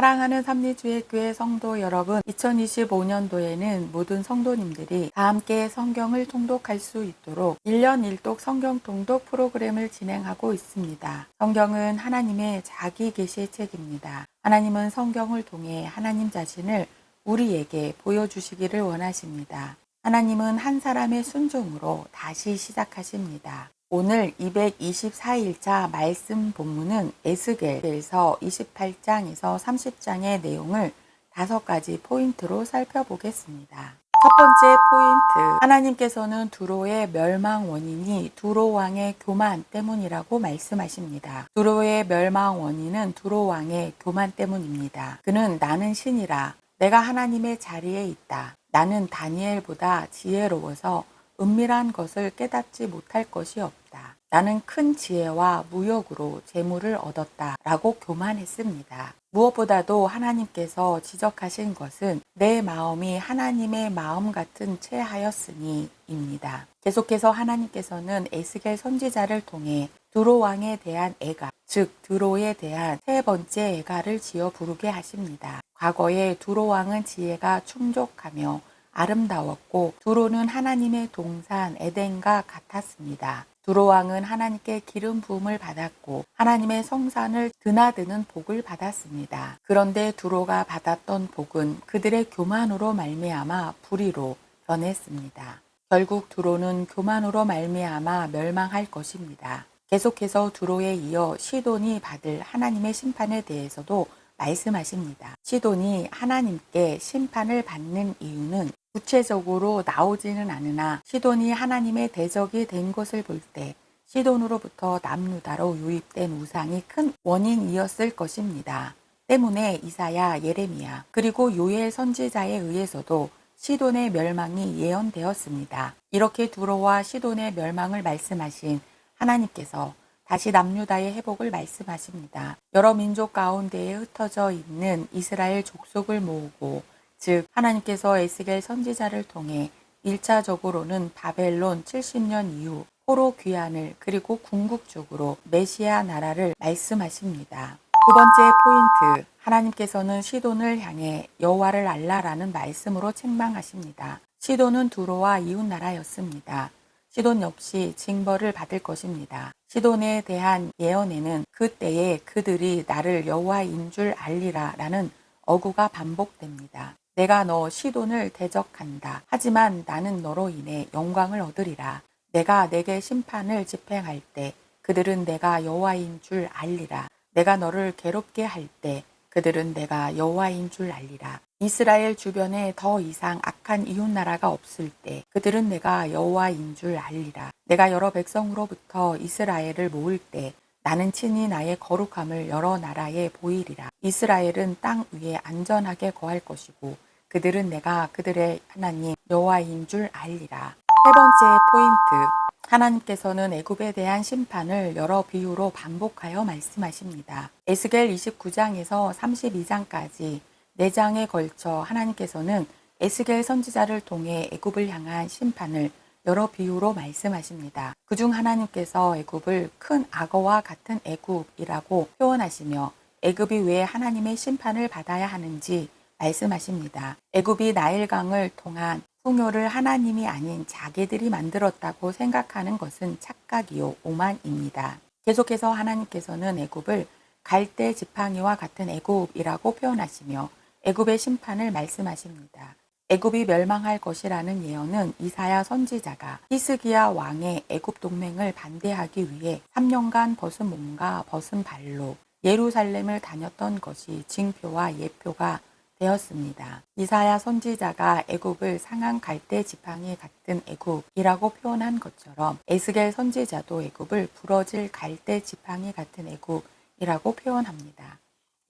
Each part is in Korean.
사랑하는 삼리주의교회 성도 여러분, 2025년도에는 모든 성도님들이 다 함께 성경을 통독할 수 있도록 1년 1독 성경 통독 프로그램을 진행하고 있습니다. 성경은 하나님의 자기 계시의 책입니다. 하나님은 성경을 통해 하나님 자신을 우리에게 보여주시기를 원하십니다. 하나님은 한 사람의 순종으로 다시 시작하십니다. 오늘 224일차 말씀 본문은 에스겔에서 28장에서 30장의 내용을 5가지 포인트로 살펴보겠습니다. 첫 번째 포인트, 하나님께서는 두로의 멸망 원인이 두로 왕의 교만 때문이라고 말씀하십니다. 두로의 멸망 원인은 두로 왕의 교만 때문입니다. 그는 나는 신이라, 내가 하나님의 자리에 있다. 나는 다니엘보다 지혜로워서 은밀한 것을 깨닫지 못할 것이 없다. 나는 큰 지혜와 무역으로 재물을 얻었다. 라고 교만했습니다. 무엇보다도 하나님께서 지적하신 것은 내 마음이 하나님의 마음 같은 채 하였으니 입니다. 계속해서 하나님께서는 에스겔 선지자를 통해 두로 왕에 대한 애가, 즉 두로에 대한 세 번째 애가를 지어 부르게 하십니다. 과거에 두로 왕은 지혜가 충족하며 아름다웠고 두로는 하나님의 동산 에덴과 같았습니다. 두로 왕은 하나님께 기름 부음을 받았고 하나님의 성산을 드나드는 복을 받았습니다. 그런데 두로가 받았던 복은 그들의 교만으로 말미암아 불의로 변했습니다. 결국 두로는 교만으로 말미암아 멸망할 것입니다. 계속해서 두로에 이어 시돈이 받을 하나님의 심판에 대해서도 말씀하십니다. 시돈이 하나님께 심판을 받는 이유는 구체적으로 나오지는 않으나 시돈이 하나님의 대적이 된 것을 볼 때 시돈으로부터 남유다로 유입된 우상이 큰 원인이었을 것입니다. 때문에 이사야, 예레미야 그리고 요엘 선지자에 의해서도 시돈의 멸망이 예언되었습니다. 이렇게 두로와 시돈의 멸망을 말씀하신 하나님께서 다시 남유다의 회복을 말씀하십니다. 여러 민족 가운데에 흩어져 있는 이스라엘 족속을 모으고, 즉 하나님께서 에스겔 선지자를 통해 1차적으로는 바벨론 70년 이후 포로 귀환을 그리고 궁극적으로 메시아 나라를 말씀하십니다. 두 번째 포인트, 하나님께서는 시돈을 향해 여호와를 알라라는 말씀으로 책망하십니다. 시돈은 두로와 이웃나라였습니다. 시돈 역시 징벌을 받을 것입니다. 시돈에 대한 예언에는 그때에 그들이 나를 여호와인 줄 알리라 라는 어구가 반복됩니다. 내가 너 시돈을 대적한다. 하지만 나는 너로 인해 영광을 얻으리라. 내가 내게 심판을 집행할 때 그들은 내가 여호와인 줄 알리라. 내가 너를 괴롭게 할 때 그들은 내가 여호와인 줄 알리라. 이스라엘 주변에 더 이상 악한 이웃나라가 없을 때 그들은 내가 여호와인 줄 알리라. 내가 여러 백성으로부터 이스라엘을 모을 때 나는 친히 나의 거룩함을 여러 나라에 보이리라. 이스라엘은 땅 위에 안전하게 거할 것이고 그들은 내가 그들의 하나님 여호와인 줄 알리라. 세 번째 포인트, 하나님께서는 애굽에 대한 심판을 여러 비유로 반복하여 말씀하십니다. 에스겔 29장에서 32장까지 4장에 걸쳐 하나님께서는 에스겔 선지자를 통해 애굽을 향한 심판을 여러 비유로 말씀하십니다. 그중 하나님께서 애굽을 큰 악어와 같은 애굽이라고 표현하시며 애굽이 왜 하나님의 심판을 받아야 하는지 말씀하십니다. 애굽이 나일강을 통한 풍요를 하나님이 아닌 자기들이 만들었다고 생각하는 것은 착각이요 오만입니다. 계속해서 하나님께서는 애굽을 갈대 지팡이와 같은 애굽이라고 표현하시며 애굽의 심판을 말씀하십니다. 애굽이 멸망할 것이라는 예언은 이사야 선지자가 히스기야 왕의 애굽 동맹을 반대하기 위해 3년간 벗은 몸과 벗은 발로 예루살렘을 다녔던 것이 징표와 예표가 되었습니다. 이사야 선지자가 애굽을 상한 갈대 지팡이 같은 애굽이라고 표현한 것처럼 에스겔 선지자도 애굽을 부러질 갈대 지팡이 같은 애굽이라고 표현합니다.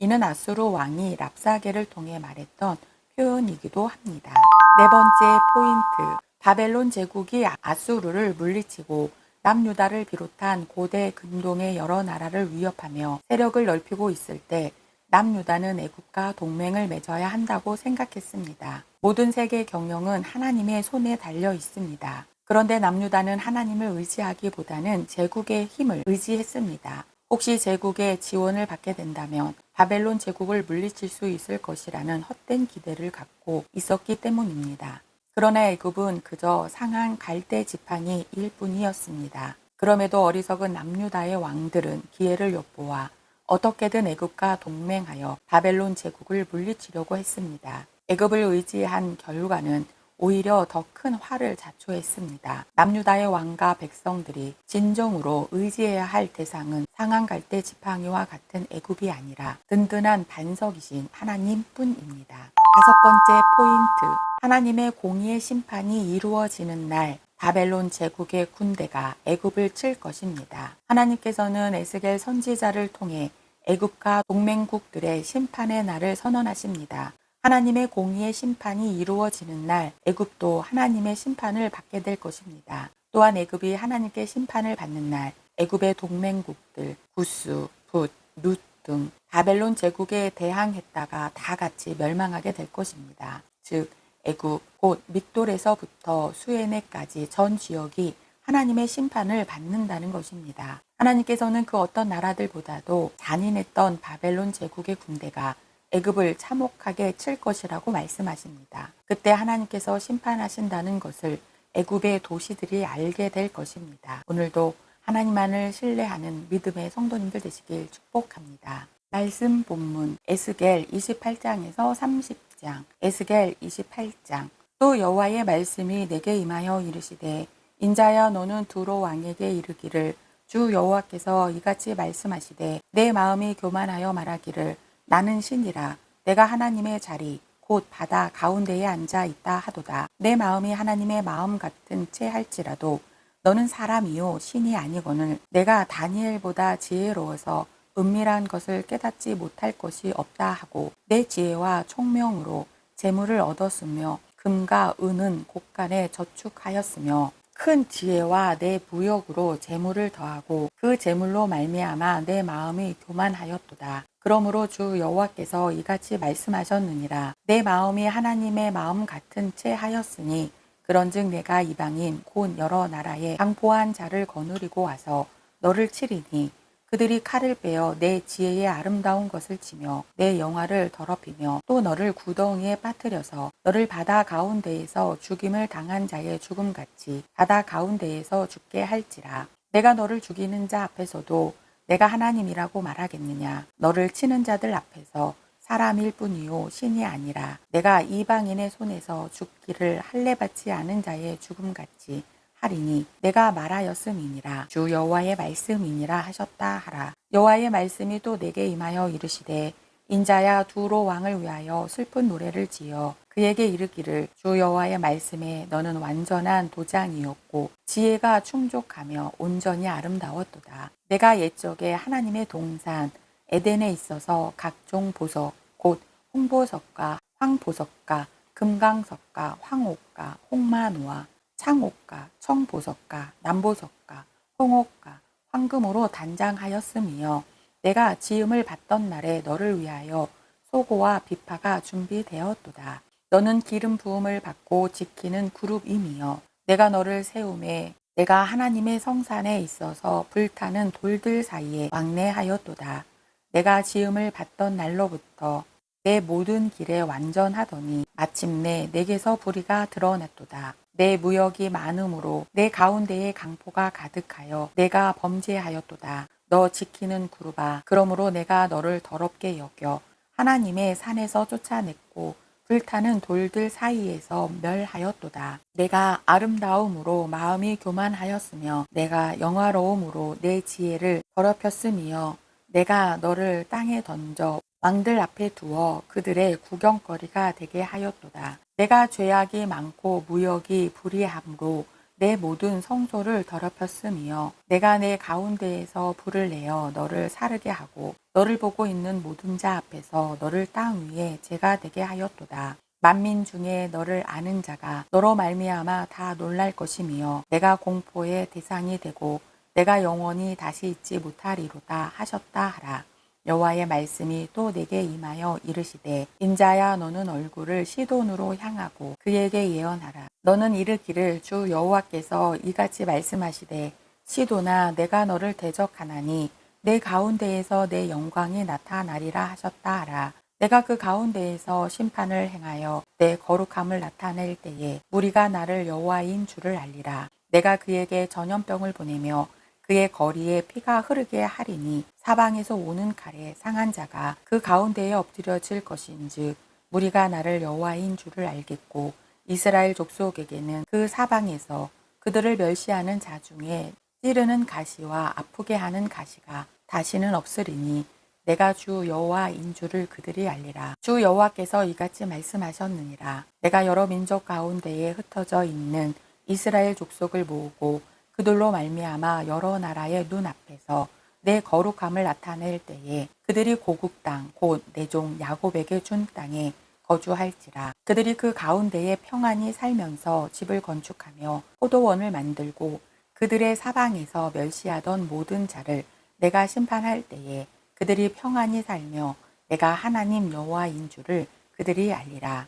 이는 아수르 왕이 랍사게를 통해 말했던 표현이기도 합니다. 네 번째 포인트, 바벨론 제국이 아수르를 물리치고 남유다를 비롯한 고대 근동의 여러 나라를 위협하며 세력을 넓히고 있을 때 남유다는 애굽과 동맹을 맺어야 한다고 생각했습니다. 모든 세계 경영은 하나님의 손에 달려 있습니다. 그런데 남유다는 하나님을 의지하기보다는 제국의 힘을 의지했습니다. 혹시 제국의 지원을 받게 된다면 바벨론 제국을 물리칠 수 있을 것이라는 헛된 기대를 갖고 있었기 때문입니다. 그러나 애굽은 그저 상한 갈대 지팡이 일뿐이었습니다. 그럼에도 어리석은 남유다의 왕들은 기회를 엿보아 어떻게든 애굽과 동맹하여 바벨론 제국을 물리치려고 했습니다. 애굽을 의지한 결과는 오히려 더 큰 화를 자초했습니다. 남유다의 왕과 백성들이 진정으로 의지해야 할 대상은 상한 갈대 지팡이와 같은 애굽이 아니라 든든한 반석이신 하나님뿐입니다. 다섯 번째 포인트, 하나님의 공의의 심판이 이루어지는 날 바벨론 제국의 군대가 애굽을 칠 것입니다. 하나님께서는 에스겔 선지자를 통해 애굽과 동맹국들의 심판의 날을 선언하십니다. 하나님의 공의의 심판이 이루어지는 날 애굽도 하나님의 심판을 받게 될 것입니다. 또한 애굽이 하나님께 심판을 받는 날 애굽의 동맹국들 구스, 붓, 룻 등 바벨론 제국에 대항했다가 다 같이 멸망하게 될 것입니다. 즉 애굽 곧 믹돌에서부터 수에네까지 전 지역이 하나님의 심판을 받는다는 것입니다. 하나님께서는 그 어떤 나라들보다도 잔인했던 바벨론 제국의 군대가 애굽을 참혹하게 칠 것이라고 말씀하십니다. 그때 하나님께서 심판하신다는 것을 애굽의 도시들이 알게 될 것입니다. 오늘도 하나님만을 신뢰하는 믿음의 성도님들 되시길 축복합니다. 말씀 본문 에스겔 28장에서 30장, 에스겔 28장. 또 여호와의 말씀이 내게 임하여 이르시되 인자야 너는 두로 왕에게 이르기를 주 여호와께서 이같이 말씀하시되 내 마음이 교만하여 말하기를 나는 신이라 내가 하나님의 자리 곧 바다 가운데에 앉아 있다 하도다. 내 마음이 하나님의 마음 같은 채 할지라도 너는 사람이요 신이 아니거늘 내가 다니엘보다 지혜로워서 은밀한 것을 깨닫지 못할 것이 없다 하고 내 지혜와 총명으로 재물을 얻었으며 금과 은은 곳간에 저축하였으며 큰 지혜와 내 무역으로 재물을 더하고 그 재물로 말미암아 내 마음이 교만하였도다. 그러므로 주 여호와께서 이같이 말씀하셨느니라. 내 마음이 하나님의 마음 같은 채 하였으니 그런즉 내가 이방인 곧 여러 나라에 강포한 자를 거느리고 와서 너를 치리니 그들이 칼을 빼어 내 지혜의 아름다운 것을 치며 내 영화를 더럽히며 또 너를 구덩이에 빠뜨려서 너를 바다 가운데에서 죽임을 당한 자의 죽음같이 바다 가운데에서 죽게 할지라. 내가 너를 죽이는 자 앞에서도 내가 하나님이라고 말하겠느냐. 너를 치는 자들 앞에서 사람일 뿐이요 신이 아니라 내가 이방인의 손에서 죽기를 할례받지 않은 자의 죽음같이 하리니 내가 말하였음이니라. 주 여호와의 말씀이니라 하셨다 하라. 여호와의 말씀이 또 내게 임하여 이르시되 인자야 두로 왕을 위하여 슬픈 노래를 지어 그에게 이르기를 주 여호와의 말씀에 너는 완전한 도장이었고 지혜가 충족하며 온전히 아름다웠도다. 내가 옛적에 하나님의 동산 에덴에 있어서 각종 보석 곧 홍보석과 황보석과 금강석과 황옥과 홍마노와 창옥과 청보석과 남보석과 홍옥과 황금으로 단장하였으며 내가 지음을 받던 날에 너를 위하여 소고와 비파가 준비되었도다. 너는 기름 부음을 받고 지키는 그룹임이여 내가 너를 세움에 내가 하나님의 성산에 있어서 불타는 돌들 사이에 왕래하였도다. 내가 지음을 받던 날로부터 내 모든 길에 완전하더니 마침내 내게서 불의가 드러났도다. 내 무역이 많음으로 내 가운데에 강포가 가득하여 내가 범죄하였도다. 너 지키는 그룹아 그러므로 내가 너를 더럽게 여겨 하나님의 산에서 쫓아냈고 불타는 돌들 사이에서 멸하였도다. 내가 아름다움으로 마음이 교만하였으며 내가 영화로움으로 내 지혜를 더럽혔으며 내가 너를 땅에 던져 왕들 앞에 두어 그들의 구경거리가 되게 하였도다. 내가 죄악이 많고 무역이 불의함으로 내 모든 성소를 더럽혔으며 내가 내 가운데에서 불을 내어 너를 사르게 하고 너를 보고 있는 모든 자 앞에서 너를 땅 위에 재가 되게 하였도다. 만민 중에 너를 아는 자가 너로 말미암아 다 놀랄 것이며 내가 공포의 대상이 되고 내가 영원히 다시 잊지 못하리로다 하셨다 하라. 여호와의 말씀이 또 내게 임하여 이르시되 인자야 너는 얼굴을 시돈으로 향하고 그에게 예언하라. 너는 이르기를 주 여호와께서 이같이 말씀하시되 시돈아 내가 너를 대적하나니 내 가운데에서 내 영광이 나타나리라 하셨다 하라. 내가 그 가운데에서 심판을 행하여 내 거룩함을 나타낼 때에 무리가 나를 여호와인 줄을 알리라. 내가 그에게 전염병을 보내며 그의 거리에 피가 흐르게 하리니 사방에서 오는 칼에 상한 자가 그 가운데에 엎드려질 것인즉 무리가 나를 여호와인 줄을 알겠고 이스라엘 족속에게는 그 사방에서 그들을 멸시하는 자 중에 찌르는 가시와 아프게 하는 가시가 다시는 없으리니 내가 주 여호와인 줄을 그들이 알리라. 주 여호와께서 이같이 말씀하셨느니라. 내가 여러 민족 가운데에 흩어져 있는 이스라엘 족속을 모으고 그들로 말미암아 여러 나라의 눈앞에서 내 거룩함을 나타낼 때에 그들이 고국 땅 곧 내 종 야곱에게 준 땅에 거주할지라. 그들이 그 가운데에 평안히 살면서 집을 건축하며 포도원을 만들고 그들의 사방에서 멸시하던 모든 자를 내가 심판할 때에 그들이 평안히 살며 내가 하나님 여호와인 줄을 그들이 알리라.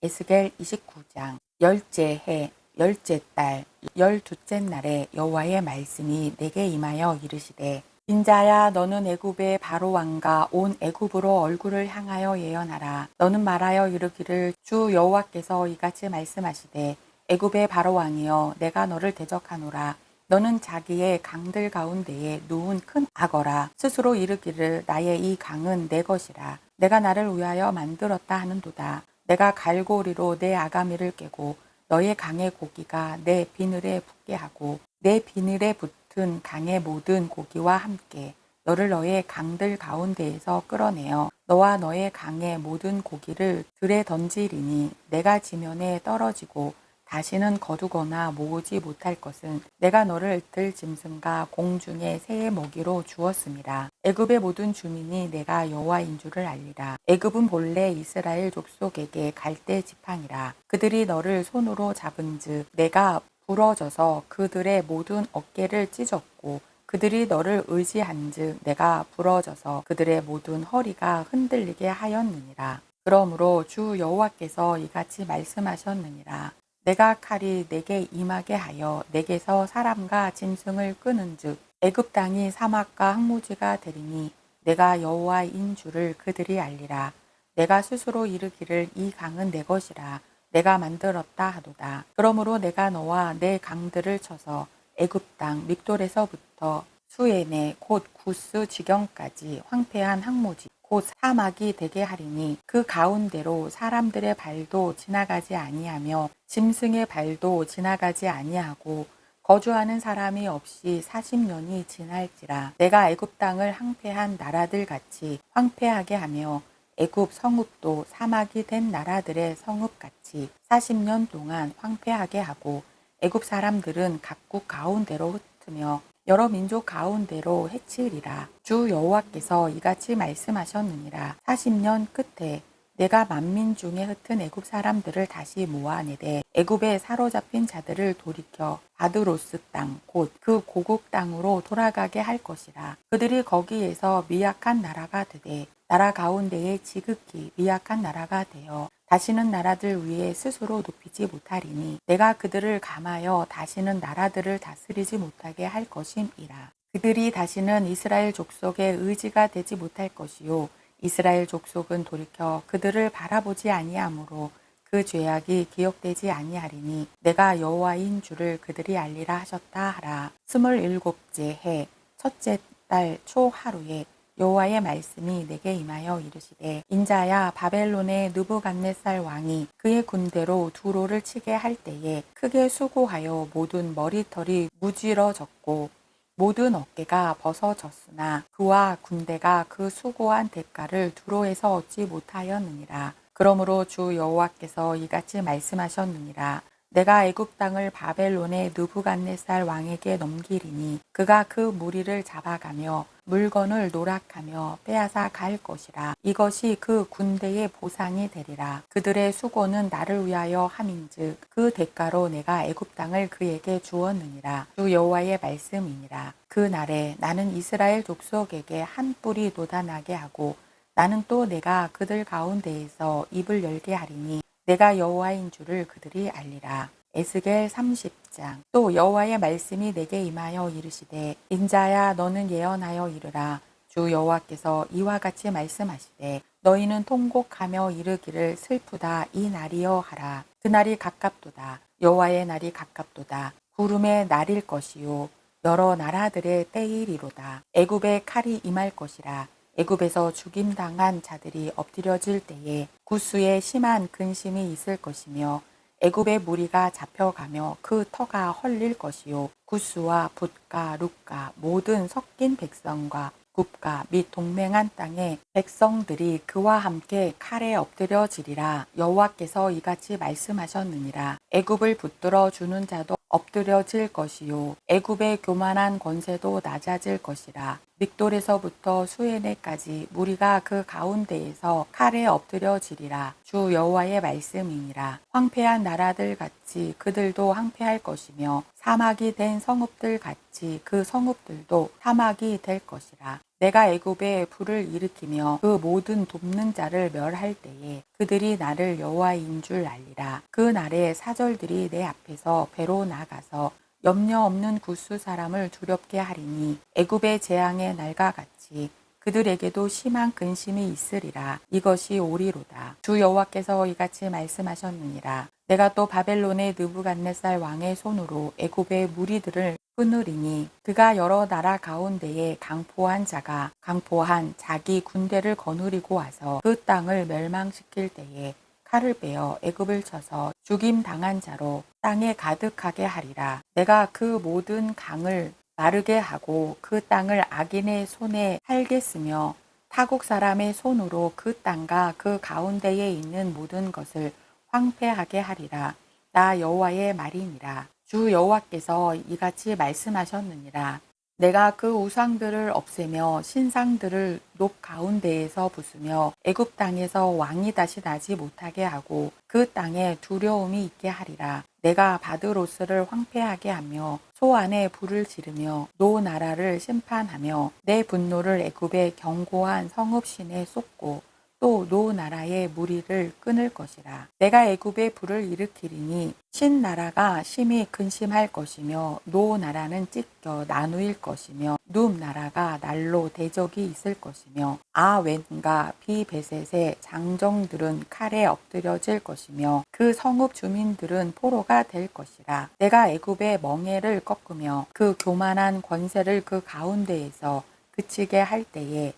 에스겔 29장. 열째 해 열째 달 열두째 날에 여호와의 말씀이 내게 임하여 이르시되 인자야 너는 애굽의 바로 왕과 온 애굽으로 얼굴을 향하여 예언하라. 너는 말하여 이르기를 주 여호와께서 이같이 말씀하시되 애굽의 바로 왕이여 내가 너를 대적하노라. 너는 자기의 강들 가운데에 누운 큰 악어라. 스스로 이르기를 나의 이 강은 내 것이라. 내가 나를 위하여 만들었다 하는도다. 내가 갈고리로 내 아가미를 깨고 너의 강의 고기가 내 비늘에 붙게 하고 내 비늘에 붙은 강의 모든 고기와 함께 너를 너의 강들 가운데에서 끌어내어 너와 너의 강의 모든 고기를 들에 던지리니 내가 지면에 떨어지고 다시는 거두거나 모으지 못할 것은 내가 너를 들짐승과 공중의 새의 먹이로 주었음이라. 애굽의 모든 주민이 내가 여호와인 줄을 알리라. 애굽은 본래 이스라엘 족속에게 갈대 지팡이라. 그들이 너를 손으로 잡은즉 내가 부러져서 그들의 모든 어깨를 찢었고 그들이 너를 의지한즉 내가 부러져서 그들의 모든 허리가 흔들리게 하였느니라. 그러므로 주 여호와께서 이같이 말씀하셨느니라. 내가 칼이 내게 임하게 하여 내게서 사람과 짐승을 끄는즉 애굽 땅이 사막과 황무지가 되리니 내가 여호와인 줄을 그들이 알리라. 내가 스스로 이르기를 이 강은 내 것이라. 내가 만들었다 하도다. 그러므로 내가 너와 내 강들을 쳐서 애굽 땅 믹돌에서부터 수에네 곧 구스 지경까지 황폐한 황무지 곧 사막이 되게 하리니 그 가운데로 사람들의 발도 지나가지 아니하며 짐승의 발도 지나가지 아니하고 거주하는 사람이 없이 40년이 지날지라. 내가 애굽 땅을 황폐한 나라들 같이 황폐하게 하며 애굽 성읍도 사막이 된 나라들의 성읍같이 40년 동안 황폐하게 하고 애굽 사람들은 각국 가운데로 흩으며 여러 민족 가운데로 해치리라. 주 여호와께서 이같이 말씀하셨느니라. 40년 끝에 내가 만민 중에 흩은 애굽 사람들을 다시 모아내되 애굽에 사로잡힌 자들을 돌이켜 바드로스 땅 곧 그 고국 땅으로 돌아가게 할 것이라. 그들이 거기에서 미약한 나라가 되되 나라 가운데에 지극히 미약한 나라가 되어 다시는 나라들 위에 스스로 높이지 못하리니 내가 그들을 감하여 다시는 나라들을 다스리지 못하게 할 것임이라. 그들이 다시는 이스라엘 족속의 의지가 되지 못할 것이요 이스라엘 족속은 돌이켜 그들을 바라보지 아니하므로 그 죄악이 기억되지 아니하리니 내가 여호와인 줄을 그들이 알리라 하셨다 하라. 27째 해 첫째 달 초 하루에 여호와의 말씀이 내게 임하여 이르시되 인자야 바벨론의 느부갓네살 왕이 그의 군대로 두로를 치게 할 때에 크게 수고하여 모든 머리털이 무질어졌고 모든 어깨가 벗어졌으나 그와 군대가 그 수고한 대가를 두로에서 얻지 못하였느니라. 그러므로 주 여호와께서 이같이 말씀하셨느니라. 내가 애굽 땅을 바벨론의 느부갓네살 왕에게 넘기리니 그가 그 무리를 잡아가며 물건을 노락하며 빼앗아 갈 것이라. 이것이 그 군대의 보상이 되리라. 그들의 수고는 나를 위하여 함인즉 그 대가로 내가 애굽 땅을 그에게 주었느니라. 주 여호와의 말씀이니라. 그 날에 나는 이스라엘 족속에게 한 뿔이 돋아나게 하고 나는 또 내가 그들 가운데에서 입을 열게 하리니 내가 여호와인 줄을 그들이 알리라. 에스겔 30장. 또 여호와의 말씀이 내게 임하여 이르시되 인자야 너는 예언하여 이르라. 주 여호와께서 이와 같이 말씀하시되 너희는 통곡하며 이르기를 슬프다 이 날이여 하라. 그날이 가깝도다. 여호와의 날이 가깝도다. 구름의 날일 것이요 여러 나라들의 때이리로다. 애굽의 칼이 임할 것이라. 애굽에서 죽임당한 자들이 엎드려질 때에 구스에 심한 근심이 있을 것이며 애굽의 무리가 잡혀가며 그 터가 헐릴 것이요 구스와 붓과 룻과 모든 섞인 백성과 국가 및 동맹한 땅의 백성들이 그와 함께 칼에 엎드려지리라. 여호와께서 이같이 말씀하셨느니라. 애굽을 붙들어 주는 자도 엎드려질 것이요 애굽의 교만한 권세도 낮아질 것이라. 믹돌에서부터 수에네까지 무리가 그 가운데에서 칼에 엎드려지리라. 주 여호와의 말씀이니라. 황폐한 나라들 같이 그들도 황폐할 것이며 사막이 된 성읍들 같이 그 성읍들도 사막이 될 것이라. 내가 애굽에 불을 일으키며 그 모든 돕는 자를 멸할 때에 그들이 나를 여호와인 줄 알리라. 그 날에 사절들이 내 앞에서 배로 나가서 염려 없는 구스 사람을 두렵게 하리니 애굽의 재앙의 날과 같이 그들에게도 심한 근심이 있으리라. 이것이 오리로다. 주 여호와께서 이같이 말씀하셨느니라. 내가 또 바벨론의 느부갓네살 왕의 손으로 애굽의 무리들을 끊으리니 그가 여러 나라 가운데에 강포한 자가 강포한 자기 군대를 거느리고 와서 그 땅을 멸망시킬 때에 칼을 빼어 애굽을 쳐서 죽임 당한 자로 땅에 가득하게 하리라. 내가 그 모든 강을 마르게 하고 그 땅을 악인의 손에 팔겠으며 타국 사람의 손으로 그 땅과 그 가운데에 있는 모든 것을 황폐하게 하리라. 나 여호와의 말이니라. 주 여호와께서 이같이 말씀하셨느니라. 내가 그 우상들을 없애며 신상들을 높 가운데에서 부수며 애굽 땅에서 왕이 다시 나지 못하게 하고 그 땅에 두려움이 있게 하리라. 내가 바드로스를 황폐하게 하며 소 안에 불을 지르며 노 나라를 심판하며 내 분노를 애굽의 견고한 성읍신에 쏟고 또 노 나라의 무리를 끊을 것이라. 내가 애굽에 불을 일으키리니 신 나라가 심히 근심할 것이며 노 나라는 찢겨 나누일 것이며 눕 나라가 날로 대적이 있을 것이며 아웬과 비베셋의 장정들은 칼에 엎드려질 것이며 그 성읍 주민들은 포로가 될 것이라. 내가 애굽의 멍에를 꺾으며 그 교만한 권세를 그 가운데에서 그치게 할 때에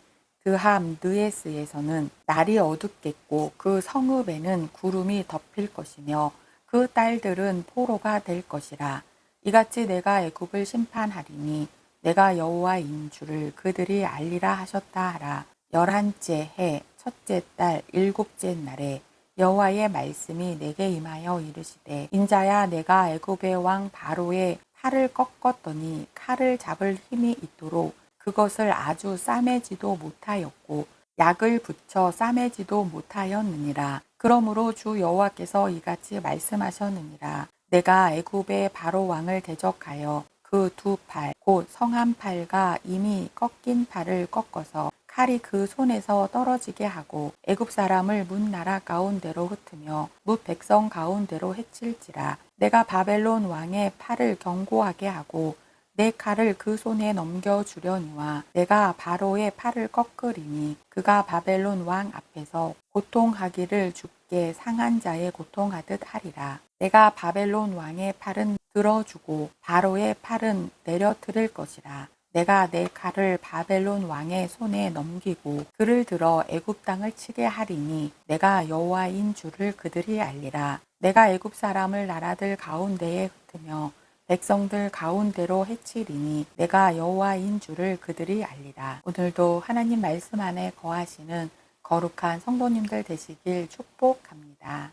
그함 느에스에서는 날이 어둡겠고 그 성읍에는 구름이 덮일 것이며 그 딸들은 포로가 될 것이라. 이같이 내가 애굽을 심판하리니 내가 여호와인 줄을 그들이 알리라 하셨다 하라. 11째 해 첫째 달 7째 날에 여호와의 말씀이 내게 임하여 이르시되 인자야 내가 애굽의 왕 바로의 팔을 꺾었더니 칼을 잡을 힘이 있도록 그것을 아주 싸매지도 못하였고 약을 붙여 싸매지도 못하였느니라. 그러므로 주 여호와께서 이같이 말씀하셨느니라. 내가 애굽의 바로 왕을 대적하여 그 두 팔 곧 성한 팔과 이미 꺾인 팔을 꺾어서 칼이 그 손에서 떨어지게 하고 애굽 사람을 문 나라 가운데로 흩으며 뭇 백성 가운데로 해칠지라. 내가 바벨론 왕의 팔을 견고하게 하고 내 칼을 그 손에 넘겨주려니와 내가 바로의 팔을 꺾으리니 그가 바벨론 왕 앞에서 고통하기를 죽게 상한 자의 고통하듯 하리라. 내가 바벨론 왕의 팔은 들어주고 바로의 팔은 내려뜨릴 것이라. 내가 내 칼을 바벨론 왕의 손에 넘기고 그를 들어 애굽 땅을 치게 하리니 내가 여호와인 줄을 그들이 알리라. 내가 애굽 사람을 나라들 가운데에 흩으며 백성들 가운데로 해치리니 내가 여호와인 줄을 그들이 알리라. 오늘도 하나님 말씀 안에 거하시는 거룩한 성도님들 되시길 축복합니다.